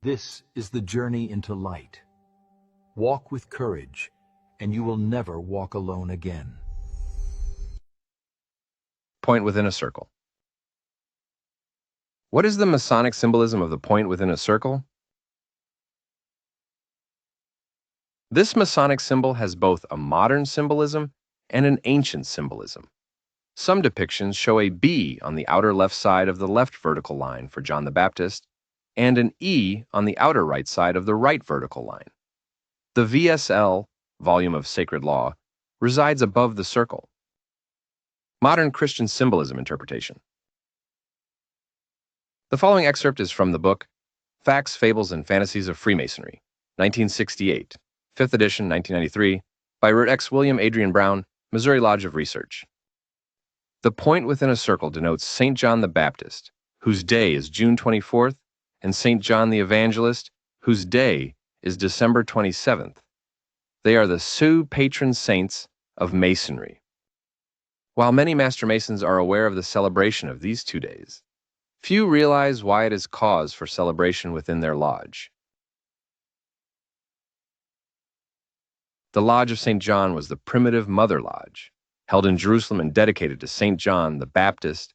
This is the journey into light. Walk with courage, and you will never walk alone again. Point within a circle. What is the Masonic symbolism of the point within a circle? This Masonic symbol has both a modern symbolism and an ancient symbolism. Some depictions show a B on the outer left side of the left vertical line for John the Baptist and an E on the outer right side of the right vertical line. The VSL, volume of sacred law, resides above the circle. Modern Christian symbolism interpretation. The following excerpt is from the book Facts, Fables, and Fantasies of Freemasonry, 1968, 5th edition, 1993, by Rut X. William Adrian Brown, Missouri Lodge of Research. The point within a circle denotes St. John the Baptist, whose day is June 24th, and St. John the Evangelist, whose day is December 27th. They are the Sioux patron saints of Masonry. While many Master Masons are aware of the celebration of these 2 days, few realize why it is cause for celebration within their lodge. The Lodge of St. John was the primitive Mother Lodge, held in Jerusalem and dedicated to St. John the Baptist,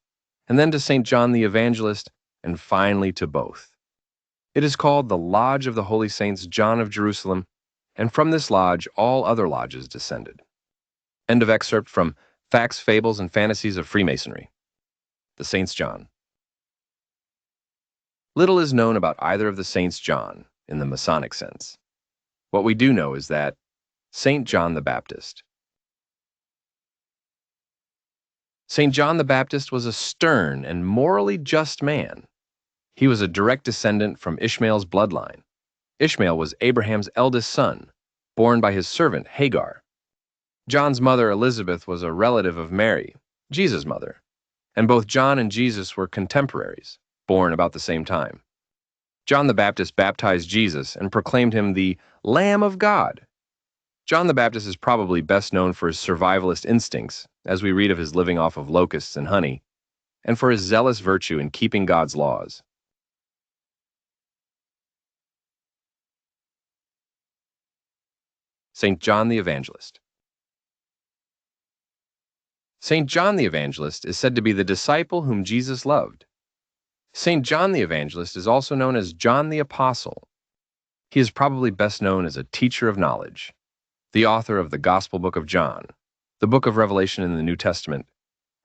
and then to St. John the Evangelist, and finally to both. It is called the Lodge of the Holy Saints John of Jerusalem, and from this lodge all other lodges descended. End of excerpt from Facts, Fables, and Fantasies of Freemasonry. The Saints John. Little is known about either of the Saints John in the Masonic sense. What we do know is that St. John the Baptist. St. John the Baptist was a stern and morally just man. He was a direct descendant from Ishmael's bloodline. Ishmael was Abraham's eldest son, born by his servant Hagar. John's mother Elizabeth was a relative of Mary, Jesus' mother, and both John and Jesus were contemporaries, born about the same time. John the Baptist baptized Jesus and proclaimed him the Lamb of God. John the Baptist is probably best known for his survivalist instincts, as we read of his living off of locusts and honey, and for his zealous virtue in keeping God's laws. St. John the Evangelist. St. John the Evangelist is said to be the disciple whom Jesus loved. St. John the Evangelist is also known as John the Apostle. He is probably best known as a teacher of knowledge, the author of the Gospel Book of John, the Book of Revelation in the New Testament,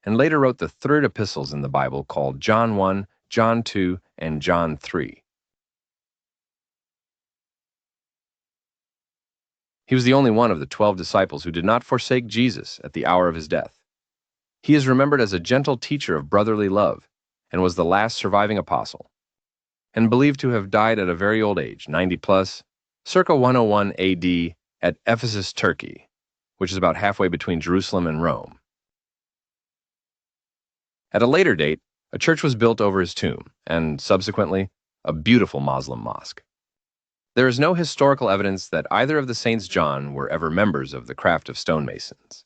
and later wrote the 3 epistles in the Bible called John 1, John 2, and John 3. He was the only one of the 12 disciples who did not forsake Jesus at the hour of his death. He is remembered as a gentle teacher of brotherly love and was the last surviving apostle, and believed to have died at a very old age, 90 plus, circa 101 AD, at Ephesus, Turkey, which is about halfway between Jerusalem and Rome. At a later date, a church was built over his tomb, and subsequently, a beautiful Muslim mosque. There is no historical evidence that either of the Saints John were ever members of the craft of stonemasons,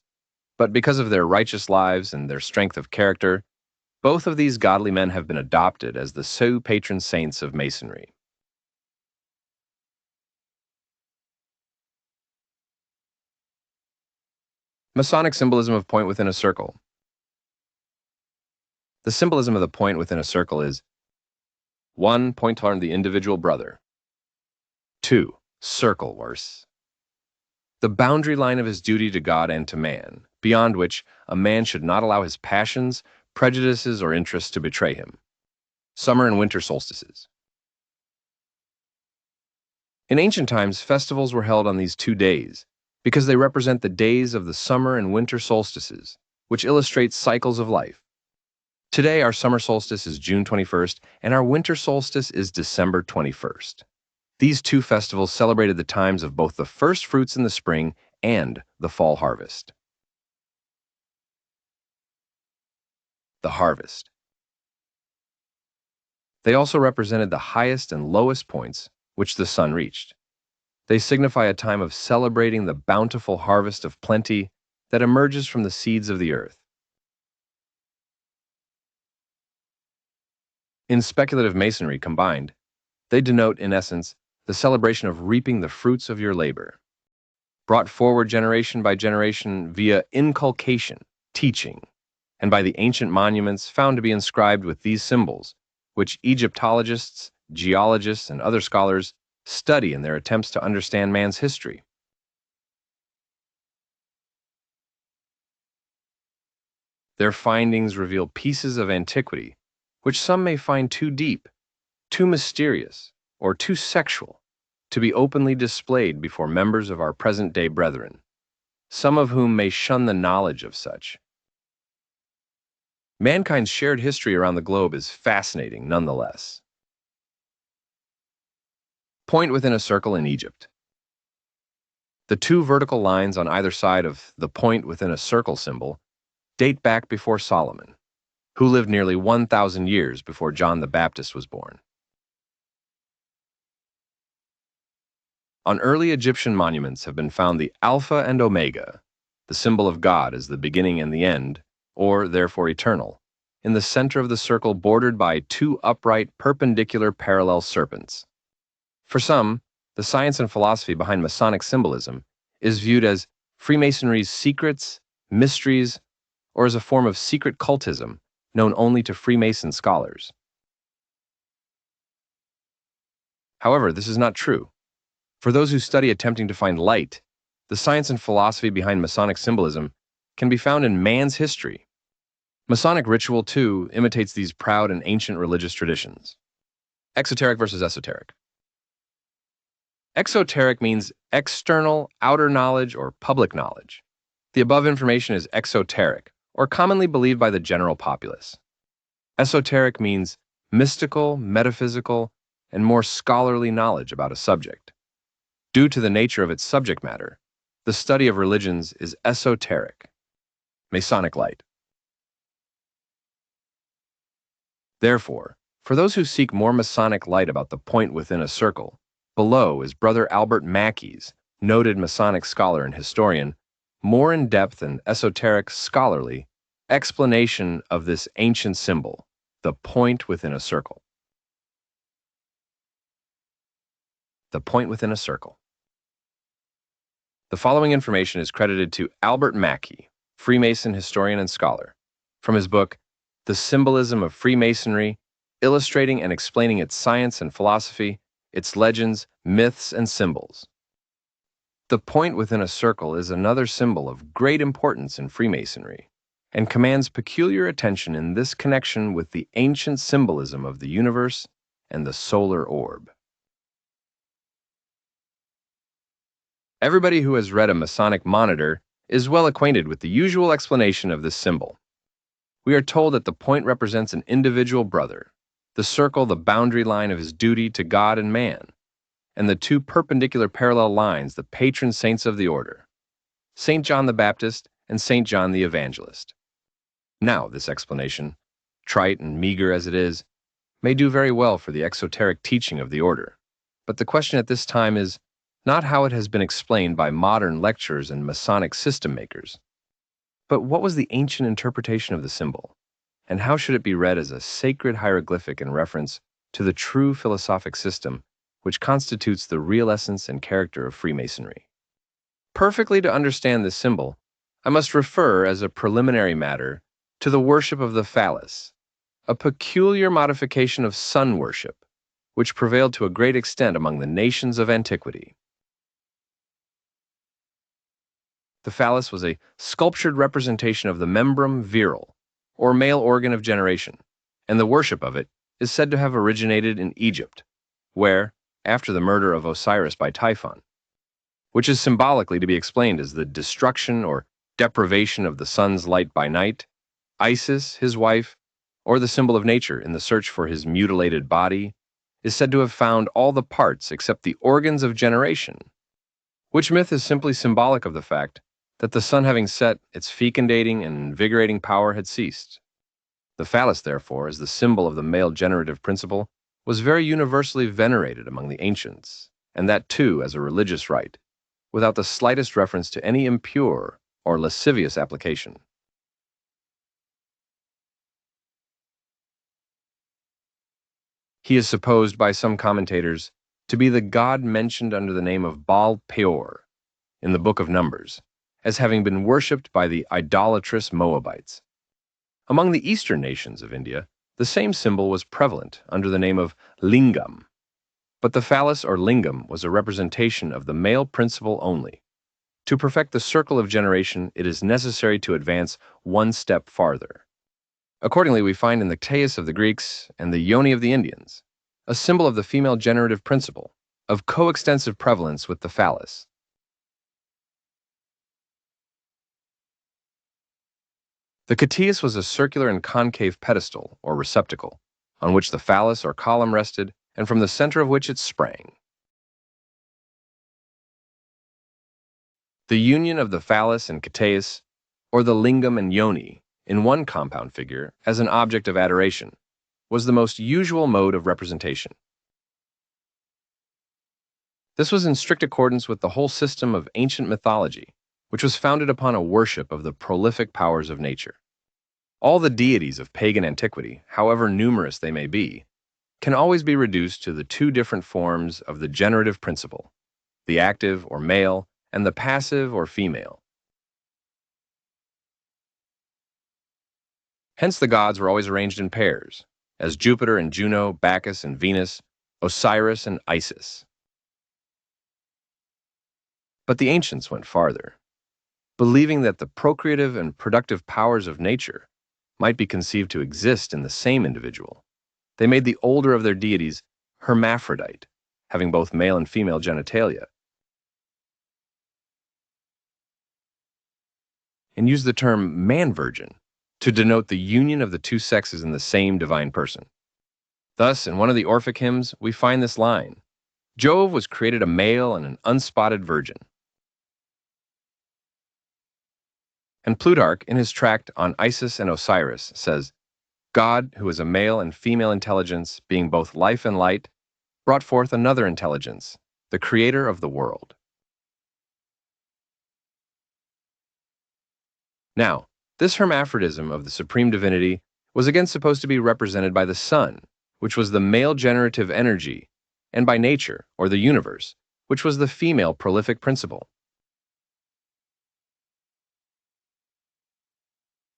but because of their righteous lives and their strength of character, both of these godly men have been adopted as the Sioux patron saints of Masonry. Masonic symbolism of point within a circle. The symbolism of the point within a circle is 1. Point toward the individual brother. 2. Circle worse. The boundary line of his duty to God and to man, beyond which a man should not allow his passions, prejudices, or interests to betray him. Summer and winter solstices. In ancient times, festivals were held on these 2 days because they represent the days of the summer and winter solstices, which illustrate cycles of life. Today, our summer solstice is June 21st, and our winter solstice is December 21st. These 2 festivals celebrated the times of both the first fruits in the spring and the fall harvest. The harvest. They also represented the highest and lowest points which the sun reached. They signify a time of celebrating the bountiful harvest of plenty that emerges from the seeds of the earth. In speculative masonry combined, They denote, in essence, the celebration of reaping the fruits of your labor, brought forward generation by generation via inculcation, teaching, and by the ancient monuments found to be inscribed with these symbols, which Egyptologists, geologists, and other scholars study in their attempts to understand man's history. Their findings reveal pieces of antiquity which some may find too deep, too mysterious, or too sexual to be openly displayed before members of our present-day brethren, some of whom may shun the knowledge of such. Mankind's shared history around the globe is fascinating nonetheless. Point within a circle in Egypt. The two vertical lines on either side of the point within a circle symbol date back before Solomon, who lived nearly 1,000 years before John the Baptist was born. On early Egyptian monuments have been found the Alpha and Omega, the symbol of God as the beginning and the end, or therefore eternal, in the center of the circle bordered by two upright, perpendicular parallel serpents. For some, the science and philosophy behind Masonic symbolism is viewed as Freemasonry's secrets, mysteries, or as a form of secret cultism known only to Freemason scholars. However, this is not true. For those who study attempting to find light, the science and philosophy behind Masonic symbolism can be found in man's history. Masonic ritual, too, imitates these proud and ancient religious traditions. Exoteric versus esoteric. Exoteric means external, outer knowledge, or public knowledge. The above information is exoteric, or commonly believed by the general populace. Esoteric means mystical, metaphysical, and more scholarly knowledge about a subject. Due to the nature of its subject matter, the study of religions is esoteric. Masonic light. Therefore, for those who seek more Masonic light about the point within a circle, below is Brother Albert Mackey's, noted Masonic scholar and historian, more in-depth and esoteric scholarly explanation of this ancient symbol, the point within a circle. The point within a circle. The following information is credited to Albert Mackey, Freemason historian and scholar, from his book, The Symbolism of Freemasonry, illustrating and explaining its science and philosophy, its legends, myths, and symbols. The point within a circle is another symbol of great importance in Freemasonry, and commands peculiar attention in this connection with the ancient symbolism of the universe and the solar orb. Everybody who has read a Masonic monitor is well acquainted with the usual explanation of this symbol. We are told that the point represents an individual brother, the circle the boundary line of his duty to God and man, and the two perpendicular parallel lines the patron saints of the order, St. John the Baptist and St. John the Evangelist. Now, this explanation, trite and meager as it is, may do very well for the exoteric teaching of the order, but the question at this time is not how it has been explained by modern lecturers and Masonic system makers, but what was the ancient interpretation of the symbol, and how should it be read as a sacred hieroglyphic in reference to the true philosophic system which constitutes the real essence and character of Freemasonry. Perfectly to understand this symbol, I must refer as a preliminary matter to the worship of the phallus, a peculiar modification of sun worship, which prevailed to a great extent among the nations of antiquity. The phallus was a sculptured representation of the membrum virile, or male organ of generation, and the worship of it is said to have originated in Egypt, where, after the murder of Osiris by Typhon, which is symbolically to be explained as the destruction or deprivation of the sun's light by night, Isis, his wife, or the symbol of nature in the search for his mutilated body, is said to have found all the parts except the organs of generation, which myth is simply symbolic of the fact that the sun having set, its fecundating and invigorating power had ceased. The phallus, therefore, as the symbol of the male generative principle, was very universally venerated among the ancients, and that too as a religious rite, without the slightest reference to any impure or lascivious application. He is supposed by some commentators to be the god mentioned under the name of Baal Peor in the Book of Numbers, as having been worshipped by the idolatrous Moabites. Among the eastern nations of India, the same symbol was prevalent under the name of Lingam, but the phallus or lingam was a representation of the male principle only. To perfect the circle of generation, it is necessary to advance one step farther. Accordingly, we find in the Cteis of the Greeks and the Yoni of the Indians a symbol of the female generative principle, of coextensive prevalence with the phallus. The Cteis was a circular and concave pedestal, or receptacle, on which the phallus or column rested, and from the center of which it sprang. The union of the phallus and Cteis, or the Lingam and Yoni, in one compound figure as an object of adoration, was the most usual mode of representation. This was in strict accordance with the whole system of ancient mythology, which was founded upon a worship of the prolific powers of nature. All the deities of pagan antiquity, however numerous they may be, can always be reduced to the two different forms of the generative principle, the active or male and the passive or female. Hence the gods were always arranged in pairs, as Jupiter and Juno, Bacchus and Venus, Osiris and Isis. But the ancients went farther, believing that the procreative and productive powers of nature might be conceived to exist in the same individual. They made the older of their deities hermaphrodite, having both male and female genitalia, and used the term man-virgin to denote the union of the two sexes in the same divine person. Thus, in one of the Orphic hymns, we find this line: Jove was created a male and an unspotted virgin. And Plutarch, in his tract on Isis and Osiris, says, God, who is a male and female intelligence, being both life and light, brought forth another intelligence, the creator of the world. Now, this hermaphrodism of the supreme divinity was again supposed to be represented by the sun, which was the male generative energy, and by nature, or the universe, which was the female prolific principle.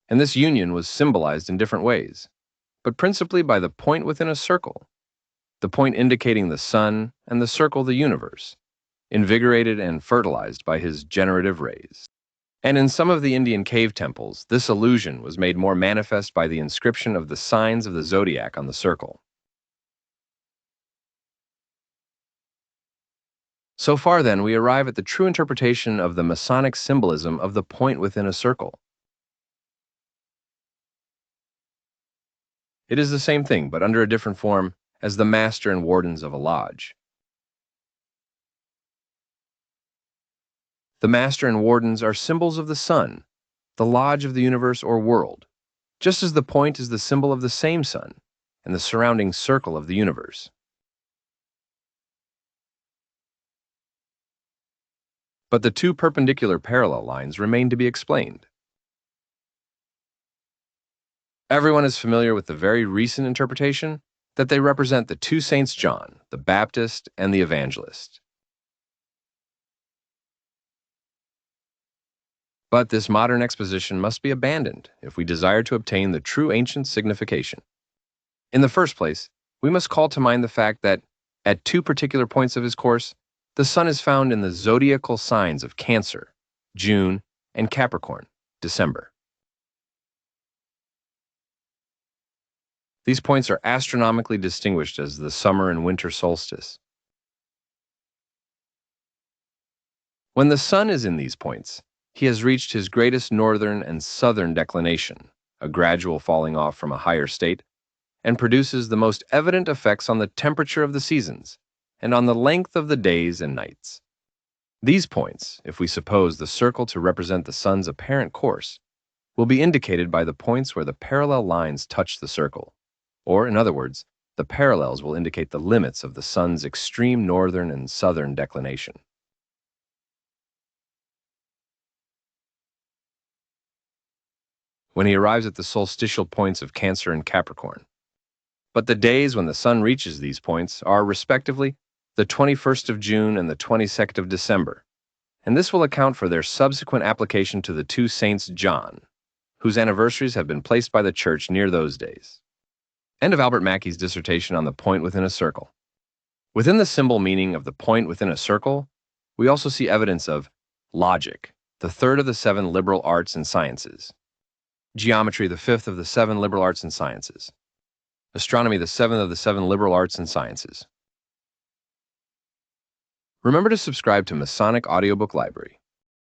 And this union was symbolized in different ways, but principally by the point within a circle, the point indicating the sun and the circle the universe, invigorated and fertilized by his generative rays. And in some of the Indian cave temples, this illusion was made more manifest by the inscription of the signs of the zodiac on the circle. So far, then, we arrive at the true interpretation of the Masonic symbolism of the point within a circle. It is the same thing, but under a different form, as the master and wardens of a lodge. The master and wardens are symbols of the sun, the lodge of the universe or world, just as the point is the symbol of the same sun and the surrounding circle of the universe. But the two perpendicular parallel lines remain to be explained. Everyone is familiar with the very recent interpretation that they represent the two Saints John, the Baptist and the Evangelist. But this modern exposition must be abandoned if we desire to obtain the true ancient signification. In the first place, we must call to mind the fact that, at two particular points of his course, the sun is found in the zodiacal signs of Cancer, June, and Capricorn, December. These points are astronomically distinguished as the summer and winter solstice. When the sun is in these points, he has reached his greatest northern and southern declination, a gradual falling off from a higher state, and produces the most evident effects on the temperature of the seasons and on the length of the days and nights. These points, if we suppose the circle to represent the sun's apparent course, will be indicated by the points where the parallel lines touch the circle, or, in other words, the parallels will indicate the limits of the sun's extreme northern and southern declination. When he arrives at the solstitial points of Cancer and Capricorn, but the days when the sun reaches these points are, respectively, the 21st of June and the 22nd of December, and this will account for their subsequent application to the two saints John, whose anniversaries have been placed by the Church near those days. End of Albert Mackey's dissertation on the point within a circle. Within the symbol meaning of the point within a circle, we also see evidence of logic, the third of the 7 liberal arts and sciences; geometry, the 5th of the 7 liberal arts and sciences; astronomy, the 7th of the 7 liberal arts and sciences. Remember to subscribe to Masonic Audiobook Library.